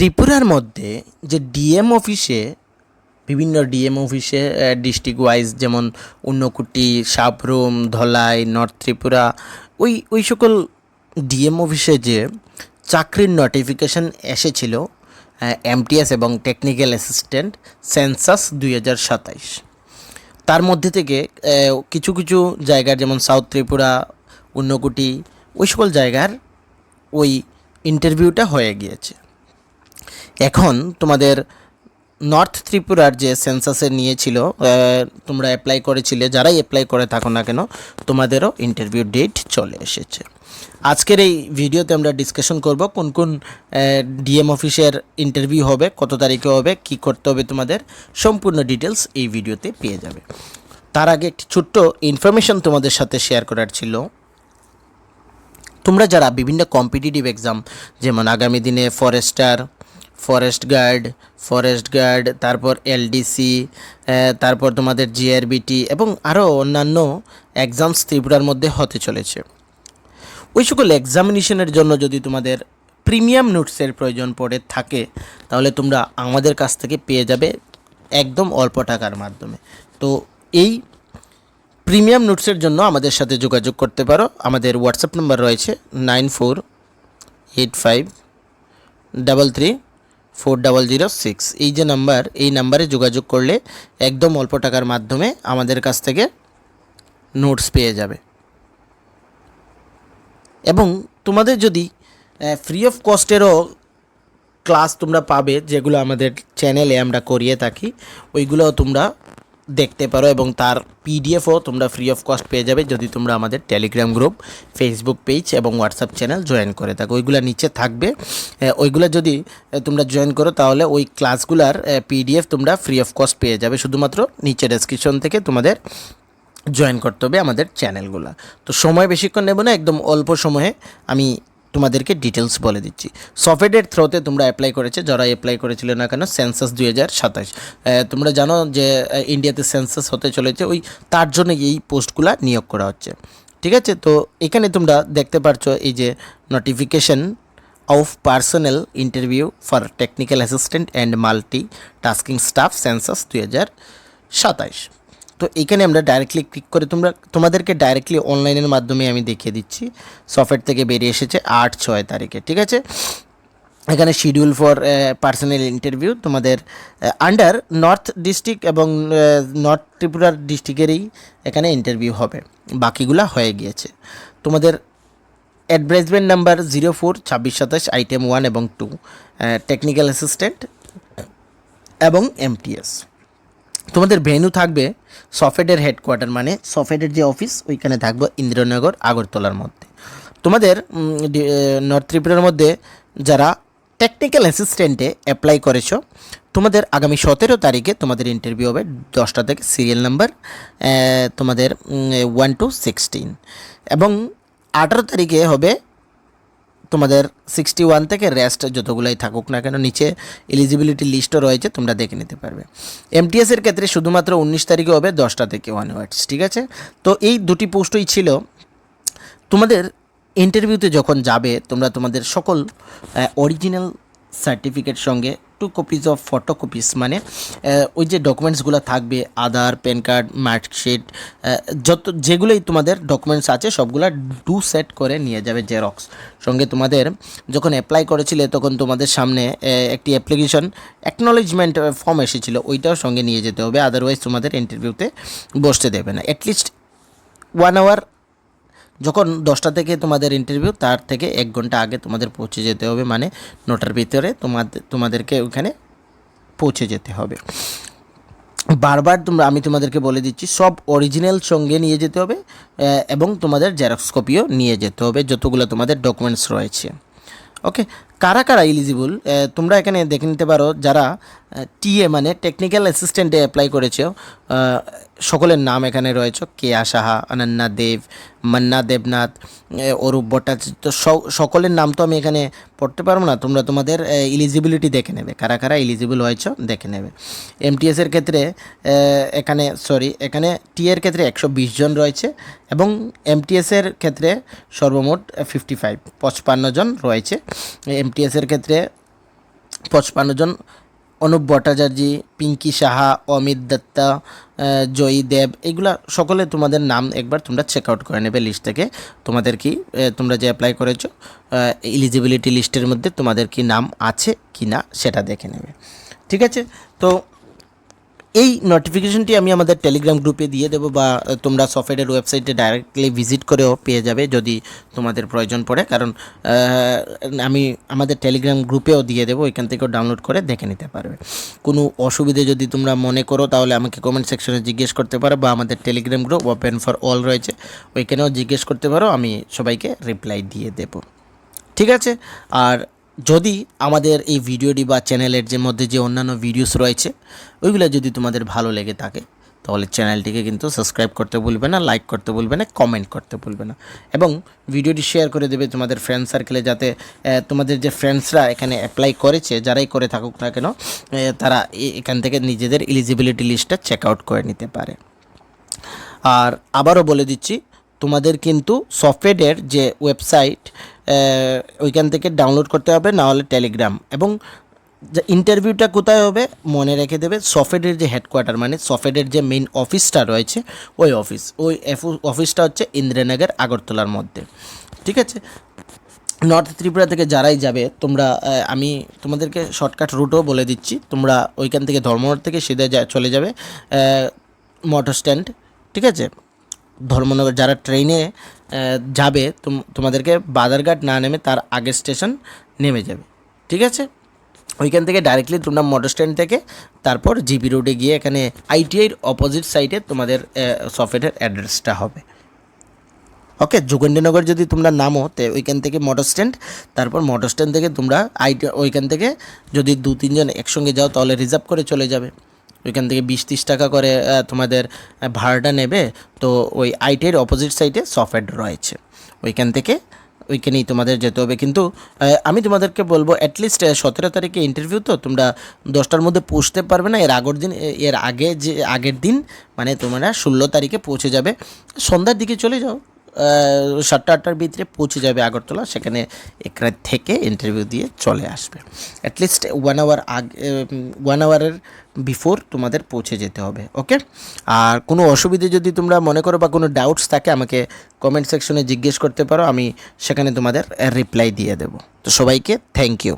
ত্রিপুরার মধ্যে যে ডিএম অফিসে বিভিন্ন ডিএম অফিসে ডিস্ট্রিক্ট ওয়াইজ যেমন ঊনকোটি, সাবরুম, ধলাই, নর্থ ত্রিপুরা ওই সকল ডিএম অফিসে যে চাকরির নোটিফিকেশন এসেছিল এমটিএস এবং টেকনিক্যাল অ্যাসিস্ট্যান্ট সেন্সাস 2027, তার মধ্যে থেকে কিছু কিছু জায়গার যেমন সাউথ ত্রিপুরা, ঊনকোটি ওই সকল জায়গার ওই ইন্টারভিউটা হয়ে গিয়েছে। এখন তোমাদের নর্থ ত্রিপুরার যে সেন্সাসে নিয়েছিল, তোমরা অ্যাপ্লাই করেছিলে, যারাই অ্যাপ্লাই করে থাকো না কেন তোমাদেরও ইন্টারভিউ ডেট চলে এসেছে। আজকের এই ভিডিওতে আমরা ডিসকাশন করব কোন কোন ডিএম অফিসের ইন্টারভিউ হবে, কত তারিখে হবে, কি করতে হবে, তোমাদের সম্পূর্ণ ডিটেলস এই ভিডিওতে পেয়ে যাবে। তার আগে একটি ছোট্ট ইনফরমেশন তোমাদের সাথে শেয়ার করার ছিল। তোমরা যারা বিভিন্ন কম্পিটিটিভ এক্সাম যেমন আগামী দিনে ফরেস্ট গার্ড, তারপর এলডিসি, তারপর তোমাদের জিআরবিটি এবং আরও অন্যান্য এক্সামস ত্রিপুরার মধ্যে হতে চলেছে, ওই সকল এক্সামিনেশনের জন্য যদি তোমাদের প্রিমিয়াম নোটসের প্রয়োজন পড়ে থাকে তাহলে তোমরা আমাদের কাছ থেকে পেয়ে যাবে একদম অল্প টাকার মাধ্যমে। তো এই প্রিমিয়াম নোটসের জন্য আমাদের সাথে যোগাযোগ করতে পারো। আমাদের হোয়াটসঅ্যাপ নাম্বার রয়েছে 9485334006। এই যে নাম্বার, এই নাম্বারে যোগাযোগ করলে একদম অল্প টাকার মাধ্যমে আমাদের কাছ থেকে নোটস পেয়ে যাবে। এবং তোমাদের যদি ফ্রি অফ কস্টেরও ক্লাস তোমরা পাবে, যেগুলো আমাদের চ্যানেলে আমরা করিয়ে থাকি, ওইগুলোও তোমরা দেখতে পারো এবং তার পিডিএফও তোমরা ফ্রি অফ কস্ট পেয়ে যাবে যদি তোমরা আমাদের টেলিগ্রাম গ্রুপ, ফেসবুক পেজ এবং হোয়াটসঅ্যাপ চ্যানেল জয়েন করে থাকো। ওইগুলো নিচে থাকবে, ওইগুলো যদি তোমরা জয়েন করো তাহলে ওই ক্লাসগুলার পিডিএফ তোমরা ফ্রি অফ কস্ট পেয়ে যাবে। শুধুমাত্র নিচে ডেসক্রিপশন থেকে তোমাদের জয়েন করতে হবে আমাদের চ্যানেলগুলো। তো সময় বেশিক্ষণ নেব না, একদম অল্প সময়ে আমি তোমাদেরকে ডিটেলস বলে দিচ্ছি। সফটওয়্যারের থ্রোতে তোমরা অ্যাপ্লাই করেছে, যারা অ্যাপ্লাই করেছিল না কেন সেন্সাস 2027, তোমরা জানো যে ইন্ডিয়াতে সেন্সাস হতে চলেছে, ওই তার জন্য এই পোস্টগুলো নিয়োগ করা হচ্ছে। ঠিক আছে, তো এখানে তোমরা দেখতে পাচ্ছ এই যে notification off personal interview for technical assistant and multi tasking staff census 2027। তো এখানে আমরা ডাইরেক্টলি ক্লিক করে তোমাদেরকে ডাইরেক্টলি অনলাইনের মাধ্যমে আমি দেখিয়ে দিচ্ছি। সফটওয়্যার থেকে বেরিয়ে এসেছে 8-6 তারিখে। ঠিক আছে, এখানে শিডিউল ফর পার্সোনাল ইন্টারভিউ তোমাদের আন্ডার নর্থ ডিস্ট্রিক্ট এবং নর্থ ত্রিপুরার ডিস্ট্রিক্টেরই এখানে ইন্টারভিউ হবে, বাকিগুলা হয়ে গিয়েছে। তোমাদের অ্যাডভার্টাইজমেন্ট নাম্বার 04-2627 আইটেম 1 এবং 2 টেকনিক্যাল অ্যাসিস্ট্যান্ট এবং এমটিএস। তোমাদের ভেন্যু থাকবে সফটওয়্যার হেডকোয়ার্টার, মানে সফটওয়্যারের যে অফিস ওইখানে থাকবে ইন্দ্রনগর, আগরতলার মধ্যে। তোমাদের নর্থ ত্রিপুরার মধ্যে যারা টেকনিক্যাল অ্যাসিস্ট্যান্টে অ্যাপ্লাই করেছো, তোমাদের আগামী 17 তারিখে তোমাদের ইন্টারভিউ হবে 10টা থেকে, সিরিয়াল নাম্বার তোমাদের 1 to 16, এবং 18 তারিখে হবে তোমাদের 61 থেকে রেস্ট যতগুলাই থাকুক না কেন। নিচে এলিজিবিলিটি লিস্টও রয়েছে, তোমরা দেখে নিতে পারবে। এমটিএসের ক্ষেত্রে শুধুমাত্র 19 তারিখে হবে 10টা থেকে অনওয়ার্ডস। ঠিক আছে, তো এই দুটি পোস্টই ছিল। তোমাদের ইন্টারভিউতে যখন যাবে তোমরা তোমাদের সকল অরিজিনাল সার্টিফিকেট সঙ্গে 2 কপিস অফ ফটোকপিস, মানে ওই যে ডকুমেন্টসগুলো থাকবে, আধার, প্যান কার্ড, মার্কশিট, যেগুলোই তোমাদের ডকুমেন্টস আছে সবগুলো 2 সেট করে নিয়ে যাবে জেরক্স সঙ্গে। তোমাদের যখন অ্যাপ্লাই করেছিলে তখন তোমাদের সামনে একটি অ্যাপ্লিকেশন অ্যাকনোলেজমেন্ট ফর্ম এসেছিলো, ওইটাও সঙ্গে নিয়ে যেতে হবে, আদারওয়াইজ তোমাদের ইন্টারভিউতে বসতে দেবে না। অ্যাটলিস্ট 1 আওয়ার, যখন 10টা থেকে তোমাদের ইন্টারভিউ তার থেকে 1 ঘন্টা আগে তোমাদের পৌঁছে যেতে হবে, মানে 9টার ভিতরে তোমাদেরকে ওখানে পৌঁছে যেতে হবে। বারবার আমি তোমাদেরকে বলে দিচ্ছি, সব অরিজিনাল সঙ্গে নিয়ে যেতে হবে এবং তোমাদের জেরক্স কপিও নিয়ে যেতে হবে, যতগুলো তোমাদের ডকুমেন্টস রয়েছে। ওকে, কারা কারা এলিজিবল তোমরা এখানে দেখে নিতে পারো। যারা টিএ মানে টেকনিক্যাল অ্যাসিস্ট্যান্টে অ্যাপ্লাই করেছো সকলের নাম এখানে রয়েছে। কেয়া সাহা, অনন্যা দেব, মান্না দেবনাথ, অরূপ ভট্টাচার্য, তো সকলের নাম তো আমি এখানে পড়তে পারবো না, তোমরা তোমাদের এলিজিবিলিটি দেখে নেবে, কারা কারা এলিজিবল হয়েছ দেখে নেবে। এমটিএসের ক্ষেত্রে এখানে টিএর ক্ষেত্রে 120 জন রয়েছে এবং এমটিএসের ক্ষেত্রে সর্বমোট 55 জন রয়েছে। এমটিএসের ক্ষেত্রে 55 জন, অনুপ ভট্টাচার্য, পিঙ্কি সাহা, অমিত দত্তা, জয়ী দেব, এগুলা সকলে তোমাদের নাম একবার তোমরা চেক আউট করে নেবে লিস্ট থেকে। তোমাদের কি তোমরা যে অ্যাপ্লাই করেছো এলিজিবিলিটি লিস্টের মধ্যে তোমাদের কি নাম আছে কি না সেটা দেখে নেবে। ঠিক আছে, তো এই নোটিফিকেশনটি আমি আমাদের টেলিগ্রাম গ্রুপে দিয়ে দেবো, বা তোমরা সফটওয়্যারের ওয়েবসাইটে ডাইরেক্টলি ভিজিট করেও পেয়ে যাবে যদি তোমাদের প্রয়োজন পড়ে, কারণ আমি আমাদের টেলিগ্রাম গ্রুপেও দিয়ে দেবো, ওইখান থেকেও ডাউনলোড করে দেখে নিতে পারবে। কোনো অসুবিধে যদি তোমরা মনে করো তাহলে আমাকে কমেন্ট সেকশনে জিজ্ঞেস করতে পারো, বা আমাদের Telegram group open for all রয়েছে, ওইখানেও জিজ্ঞেস করতে পারো, আমি সবাইকে রিপ্লাই দিয়ে দেবো। ঠিক আছে, আর যদি আমাদের এই ভিডিওটি বা চ্যানেলের যে মধ্যে যে অন্যান্য ভিডিওস রয়েছে ওইগুলো যদি তোমাদের ভালো লেগে থাকে তাহলে চ্যানেলটিকে কিন্তু সাবস্ক্রাইব করতে ভুলবে না, লাইক করতে ভুলবে না, কমেন্ট করতে ভুলবে না, এবং ভিডিওটি শেয়ার করে দেবে তোমাদের ফ্রেন্ড সার্কেলে, যাতে তোমাদের যে ফ্রেন্ডসরা এখানে অ্যাপ্লাই করেছে, যারাই করে থাকুক না কেন, তারা এখান থেকে নিজেদের এলিজিবিলিটি লিস্টটা চেক আউট করে নিতে পারে। আর আবারও বলে দিচ্ছি, তোমাদের কিন্তু সফটওয়্যারের যে ওয়েবসাইট ওইখান থেকে ডাউনলোড করতে হবে, না হলে টেলিগ্রাম, এবং যে ইন্টারভিউটা কোথায় হবে মনে রেখে দেবে, সফটওয়্যারের যে হেডকোয়ার্টার মানে সফটওয়্যারের যে মেইন অফিসটা রয়েছে ওই অফিসটা হচ্ছে ইন্দিরানগর আগরতলার মধ্যে। ঠিক আছে, নর্থ ত্রিপুরা থেকে যারাই যাবে তোমরা, আমি তোমাদেরকে শর্টকাট রুটও বলে দিচ্ছি, তোমরা ওইখান থেকে ধর্মনগর থেকে সিধা চলে যাবে মোটর স্ট্যান্ড। ঠিক আছে, ধর্মনগর যারা ট্রেনে যাবে তোমাদেরকে বাদারঘাট না নেমে তার আগের স্টেশন নেমে যাবে। ঠিক আছে, ওইখান থেকে ডাইরেক্টলি তোমরা মোটর স্ট্যান্ড থেকে তারপর জিপি রোডে গিয়ে এখানে আইটিআইয়ের অপোজিট সাইডে তোমাদের সফটওয়্যারের অ্যাড্রেসটা হবে। ওকে, যোগেন্দ্রনগর যদি তোমরা নামো তো ওইখান থেকে মোটর স্ট্যান্ড, তারপর মোটর স্ট্যান্ড থেকে তোমরা ওইখান থেকে যদি 2-3 জন একসঙ্গে যাও তাহলে রিজার্ভ করে চলে যাবে। ওইখান থেকে 20-30 টাকা করে তোমাদের ভাড়াটা নেবে। তো ওই আইটিআইয়ের অপোজিট সাইডে সফটওয়্যার রয়েছে, ওইখানেই তোমাদের যেতে হবে। কিন্তু আমি তোমাদেরকে বলবো অ্যাটলিস্ট 17 তারিখে ইন্টারভিউ, তো তোমরা 10টার মধ্যে পৌঁছতে পারবে না, আগের দিন মানে তোমরা 16 তারিখে পৌঁছে যাবে, সন্ধ্যার দিকে চলে যাও, 7টা-8টার ভিতরে পৌঁছে যাবে আগরতলা, সেখানে এক রাত থেকে ইন্টারভিউ দিয়ে চলে আসবে। অ্যাটলিস্ট 1 আওয়ারের বিফোর তোমাদের পৌঁছে যেতে হবে। ওকে, আর কোনো অসুবিধে যদি তোমরা মনে করো বা কোনো ডাউটস থাকে আমাকে কমেন্ট সেকশনে জিজ্ঞেস করতে পারো, আমি সেখানে তোমাদের রিপ্লাই দিয়ে দেবো। তো সবাইকে থ্যাংক ইউ।